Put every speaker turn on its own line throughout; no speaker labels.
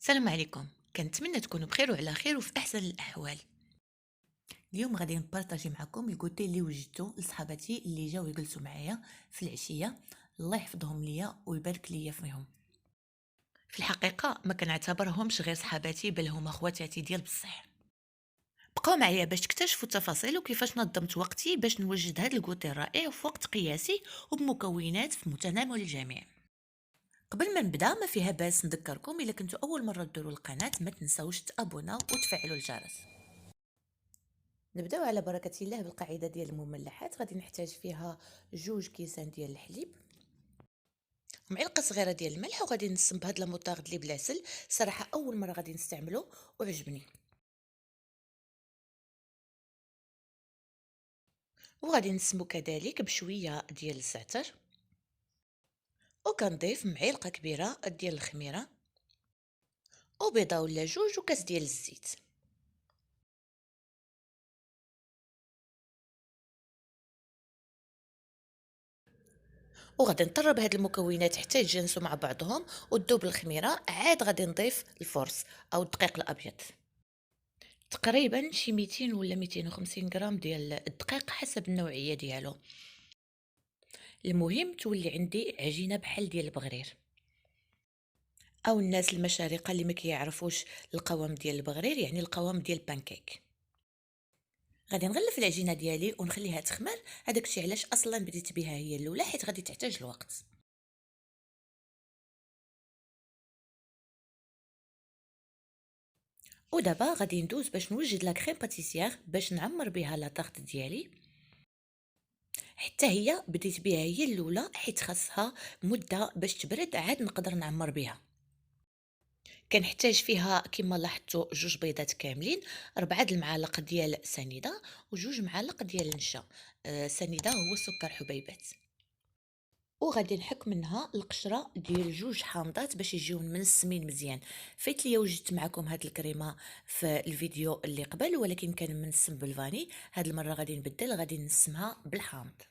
السلام عليكم. كنتمنى تكونوا بخير وعلى خير وفي احسن الاحوال. اليوم غادي نبارطاجي معكم الكوتي اللي وجدته لصحاباتي اللي جاو يجلسوا معايا في العشيه. الله يحفظهم ليا ويبارك ليا فيهم. في الحقيقه ما كنعتبرهمش غير صحاباتي، بل هما خواتاتي ديال بصح. بقاو معايا باش تكتشفوا التفاصيل وكيفاش نظمت وقتي باش نوجد هذا الكوتي الرائع في وقت قياسي وبمكونات في متناول الجميع. قبل ما نبدا ما فيها باس نذكركم الا كنتوا اول مره تدوروا القناه ما تنساوش تابوناو وتفعلوا الجرس. نبداو على بركه الله بالقاعده ديال المملحات. غادي نحتاج فيها 2 كيسان ديال الحليب، معلقه صغيره ديال الملح، وغادي نصب هاد المطارد اللي بلا عسل. صراحه اول مره غادي نستعملو وعجبني. وغادي نسمو كذلك بشويه ديال الزعتر، وكنضيف معلقه كبيره ديال الخميره وبيضه ولا 2 وكاس ديال الزيت. وغادي نطرب هاد المكونات حتى يتجانسوا مع بعضهم وتذوب الخميره. عاد غادي نضيف الفرص او الدقيق الابيض، تقريبا شي 200 ولا 250 غرام ديال الدقيق حسب النوعيه ديالو. المهم تولي عندي عجينه بحال ديال البغرير، او الناس المشارقه اللي ما كيعرفوش القوام ديال البغرير يعني القوام ديال البانكيك. غادي نغلف العجينه ديالي ونخليها تخمر. هذاك الشيء علاش اصلا بديت بها هي الاولى، حيت غادي تحتاج الوقت. ودابا غادي ندوز باش نوجد لا كريم باتيسيير باش نعمر بها لا طارت ديالي. حتى هي بديت بها هي الاولى حيت خاصها مده باش تبرد، عاد نقدر نعمر بها. كنحتاج فيها كما لاحظتوا 2 بيضات كاملين، 4 د المعالق ديال سنيده و2 معالق ديال النشا. سنيده هو سكر حبيبات. وغادي نحك منها القشره ديال 2 حامضات باش يجيو منسمين مزيان. فايت ليا وجدت معكم هاد الكريمه في الفيديو اللي قبل، ولكن كان منسم بالفاني. هاد المره غادي نبدل، غادي نسمها بالحامض.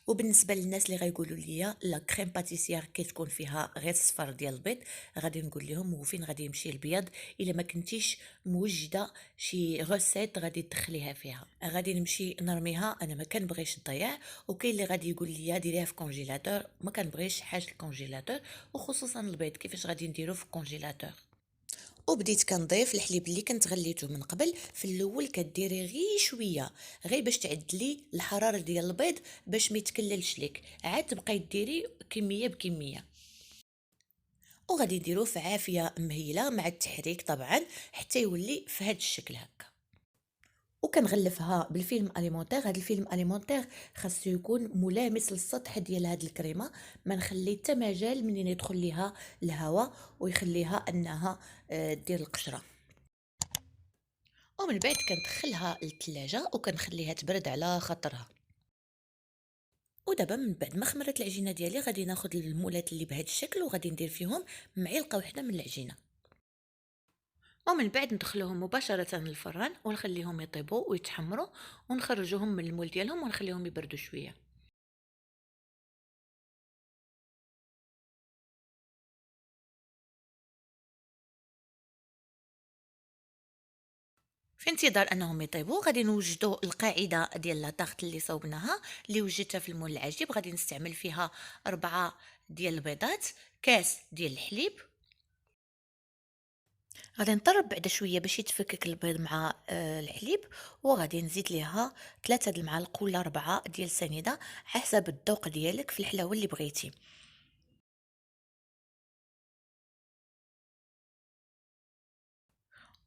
وبالنسبه للناس اللي غايقولوا لي لا كريم باتيسيير كتكون فيها غير الصفر ديال البيض، غادي نقول لهم وفين غادي يمشي البيض. الا ما كنتيش موجده شي غوسيت غادي تدخليها فيها، غادي نمشي نرميها. انا ما كنبغيش نضيع. وكاين اللي غادي يقول لي ديريها في كونجيلاتور، ما كنبغيش حاجه الكونجيلاتور، وخصوصا البيض كيفاش غادي نديرو في الكونجيلاتور. وبديت كنضيف الحليب اللي كنت غليته من قبل. في الاول كديري غير شويه، غير باش تعدلي الحراره ديال البيض باش ما يتكللش لك، عاد تبقاي ديري كميه بكميه. وغادي نديرو في عافيه مهيله مع التحريك طبعا حتى يولي في هذا الشكل هكا. وكنغلفها بالفيلم اليمونتير. هذا الفيلم اليمونتير خاصو يكون ملامس للسطح ديال هذه الكريمه، ما نخلي حتى مجال منين يدخل ليها الهواء ويخليها انها دير القشره. ومن بعد كندخلها للثلاجه وكنخليها تبرد على خاطرها. ودابا من بعد ما خمرت العجينه ديالي غادي ناخذ المولات اللي بهذا الشكل وغادي ندير فيهم معلقه واحده من العجينه. ومن بعد ندخلوهم مباشره للفران ونخليهم يطيبوا ويتحمروا، ونخرجوهم من المول ديالهم ونخليهم يبردوا شويه. في انتظار انهم يطيبوا غادي نوجدوا القاعده ديال لاطارت اللي صوبناها، اللي وجدتها في المول العجيب. غادي نستعمل فيها 4 ديال البيضات، كاس ديال الحليب. غادي نطرب بعد شويه باش يتفكك البيض مع الحليب. وغادي نزيد ليها 3 د المعالق ولا 4 ديال السنيده حسب الذوق ديالك في الحلاوه اللي بغيتي.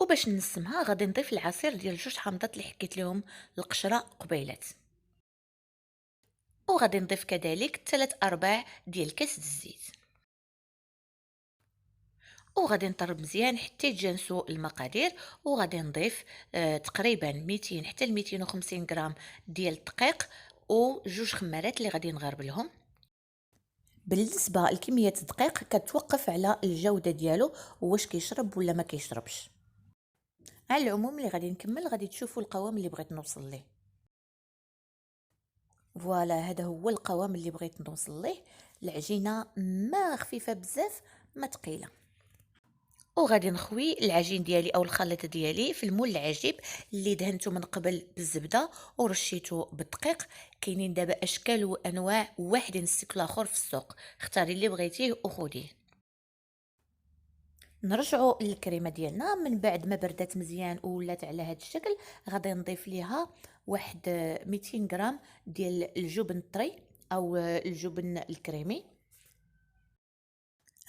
وباش نسمها غادي نضيف العصير ديال 2 حامضات اللي حكيت لهم القشره قبيلات. وغادي نضيف كذلك 3 ارباع ديال كاس الزيت. وغادي نطرب مزيان حتى يتجانسوا المقادير. وغادي نضيف تقريبا 200 حتى ل 250 غرام ديال الدقيق و 2 خمارات اللي غادي نغربلهم. بالنسبه لكميه الدقيق كتوقف على الجوده ديالو، واش كيشرب ولا ما كيشربش. على العموم اللي غادي نكمل غادي تشوفوا القوام اللي بغيت نوصل ليه. فوالا هذا هو القوام اللي بغيت نوصل ليه. العجينه ما خفيفه بزاف ما ثقيله. وغادي نخوي العجين ديالي او الخليط ديالي في المول العجيب اللي دهنته من قبل بالزبده ورشيته بالدقيق. كاينين دابا اشكال وانواع واحد نسيك الاخر في السوق، اختاري اللي بغيتيه وخديه. نرجعوا للكريمه ديالنا من بعد ما بردات مزيان ولات على هذا الشكل. غادي نضيف ليها واحد 200 غرام ديال الجبن الطري او الجبن الكريمي.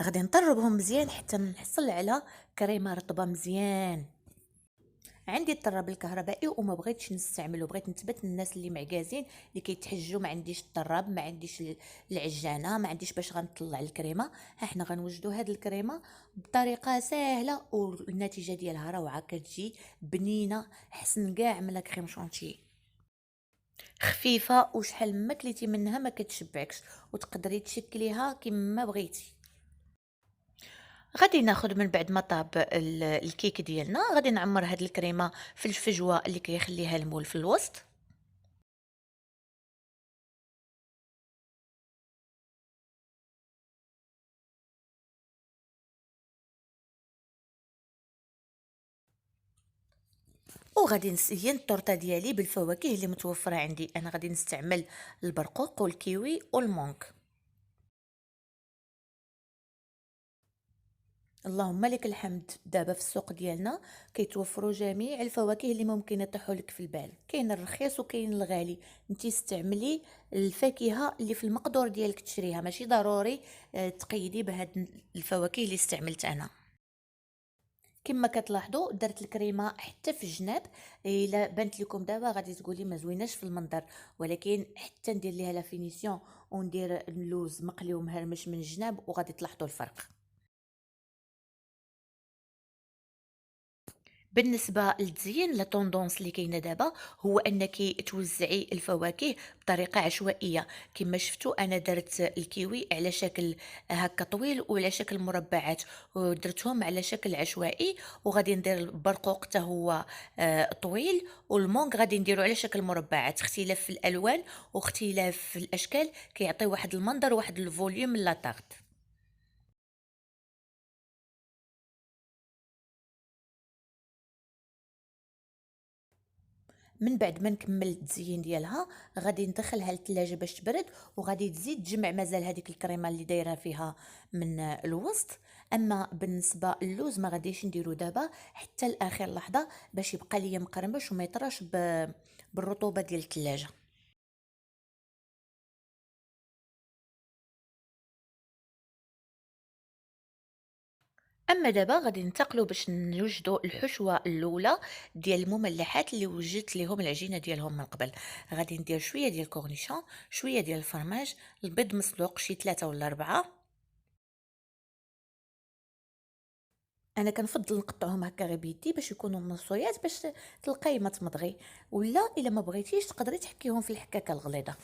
غادي نطربهم مزيان حتى نحصل على كريمه رطبه مزيان. عندي الطراب الكهربائي وما بغيتش نستعمله، بغيت نثبت الناس اللي معكازين اللي كيتحجوا ما عنديش الطراب، ما عنديش العجانه، ما عنديش باش غنطلع الكريمه. ها حنا غنوجدوا هاد الكريمه بطريقه سهله والنتيجه ديالها روعه، كتجي بنينه حسن كاع من لا كريم شونتي، خفيفه وشحال ما كليتي منها ما كتشبعكش، وتقدري تشكليها كما بغيتي. غادي ناخد من بعد ما طاب الكيك ديالنا، غادي نعمر هاد الكريمه في الفجوه اللي كيخليها المول في الوسط. وغادي نزين الطورطه ديالي بالفواكه اللي متوفره عندي. انا غادي نستعمل البرقوق والكيوي والمونك. اللهم لك الحمد، دابا في السوق ديالنا كيتوفروا جميع الفواكه اللي ممكن يطيحوا لك في البال، كاين الرخيص وكاين الغالي. انت استعملي الفاكهه اللي في المقدور ديالك تشريها، ماشي ضروري تقيدي بهاد الفواكه اللي استعملت انا. كما كتلاحظوا درت الكريمه حتى في الجناب. الا بانت لكم دابا غادي تقولي ما زويناش في المنظر، ولكن حتى ندير ليها لا فينيسيون وندير اللوز مقلي ومهرمش من الجناب وغادي تلاحظوا الفرق. بالنسبه للتزيين لا طوندونس اللي كاينه دابا هو انك توزعي الفواكه بطريقه عشوائيه. كما شفتوا انا درت الكيوي على شكل هكا طويل وعلى شكل مربعات، ودرتهم على شكل عشوائي. وغادي ندير البرقوق حتى هو طويل، والمونغ غادي نديرو على شكل مربعات. اختلاف في الالوان واختلاف في الاشكال كيعطي واحد المنظر واحد الفوليوم لا طاغت. من بعد ما نكمل التزيين ديالها غادي ندخلها للثلاجه باش تبرد، وغادي تزيد تجمع مازال هذيك الكريمه اللي دايره فيها من الوسط. اما بالنسبه للوز ما غاديش نديرو دابا حتى لاخر لحظه باش يبقى ليا مقرمش وما يطراش بالرطوبه ديال الثلاجه. اما دابا غادي ننتقلوا باش نوجدوا الحشوه الاولى ديال المملحات اللي وجدت لهم العجينه ديالهم من قبل. غادي ندير شويه ديال الكورنيشون، شويه ديال الفرماج، البيض مسلوق شي 3 ولا 4. انا كنفضل نقطعهم هكا غير بيدي باش يكونوا منصويات باش تلقاي ما تمضغي، ولا الا ما بغيتيش تقدري تحكيهم في الحكاكه الغليظه.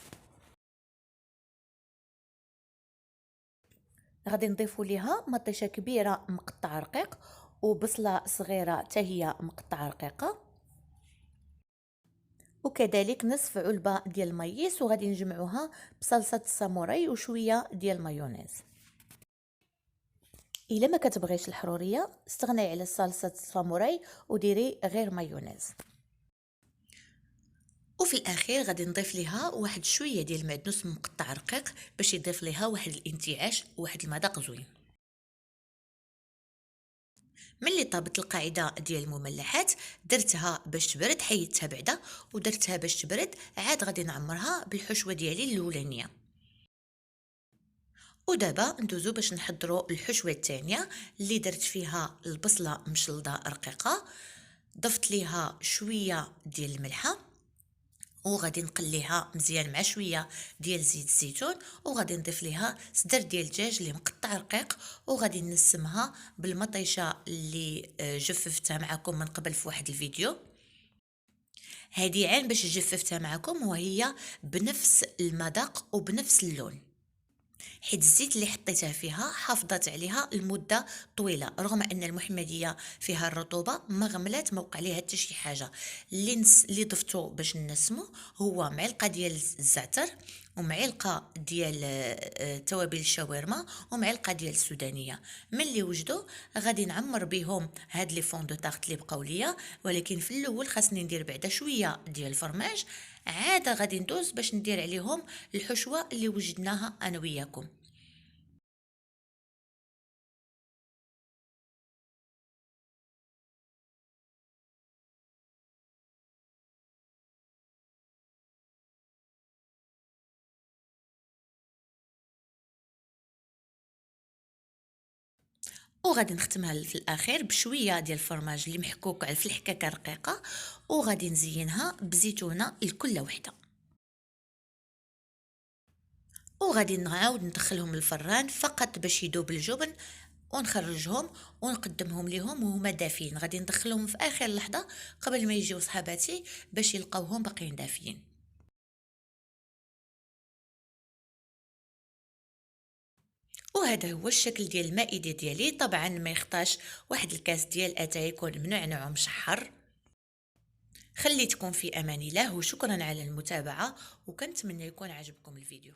غادي نضيفوا ليها مطيشه كبيره مقطع رقيق وبصله صغيره حتى هي مقطعه رقيقه، وكذلك نصف علبه ديال المايس. وغادي نجمعوها بصلصه الساموراي وشويه ديال مايونيز. الا ما كتبغيش الحروريه استغني على صلصه الساموراي وديري غير مايونيز. وفي الاخير غادي نضيف ليها واحد شويه ديال المعدنوس مقطع رقيق باش يضيف ليها واحد الانتعاش وواحد المذاق زوين. ملي طابت القاعده ديال المملحات درتها باش تبرد، حيدتها بعدا ودرتها باش تبرد، عاد غادي نعمرها بالحشوه ديالي الاولانيه. ودابا ندوزو باش نحضروا الحشوه الثانيه اللي درت فيها البصله مشلضه رقيقه، ضفت ليها شويه ديال الملحه وغادي نقليها مزيان مع شويه ديال زيت الزيتون، وغادي نضيف ليها صدر ديال الدجاج اللي مقطع رقيق، وغادي نسمها بالمطيشه اللي جففتها معكم من قبل في واحد الفيديو. هذه عين باش جففتها معكم وهي بنفس المذاق وبنفس اللون. حيت الزيت اللي حطيته فيها حافظت عليها لمده طويله، رغم ان المحمديه فيها الرطوبه ما غملات، ما وقع ليها حتى شي حاجه. اللي ضفتو باش نسمو هو معلقه ديال الزعتر، ومعلقه ديال توابل الشاورما، ومعلقه ديال السودانيه. ملي وجدوا غادي نعمر بهم هاد لي فون دو طارت اللي بقاو ليا، ولكن في الاول خاصني ندير بعدا شويه ديال الفرماج. عاد غادي ندوز باش ندير عليهم الحشوه اللي وجدناها انا وياكم. وغادي نختمها في الاخير بشويه ديال الفرماج اللي محكوك على في الحكاكه رقيقه، وغادي نزينها بزيتونه لكل وحده. وغادي نعاود ندخلهم الفران فقط باش يذوب الجبن، ونخرجهم ونقدمهم لهم وهما دافين. غادي ندخلهم في اخر لحظه قبل ما يجيو صحاباتي باش يلقاوهم باقيين دافيين. وهذا هو الشكل ديال المائده ديالي. طبعا ما يخطاش واحد الكاس ديال اتاي يكون منعنع ومشحر. خليتكم في امان الله، وشكرا على المتابعه، وكنتمنى يكون عجبكم الفيديو.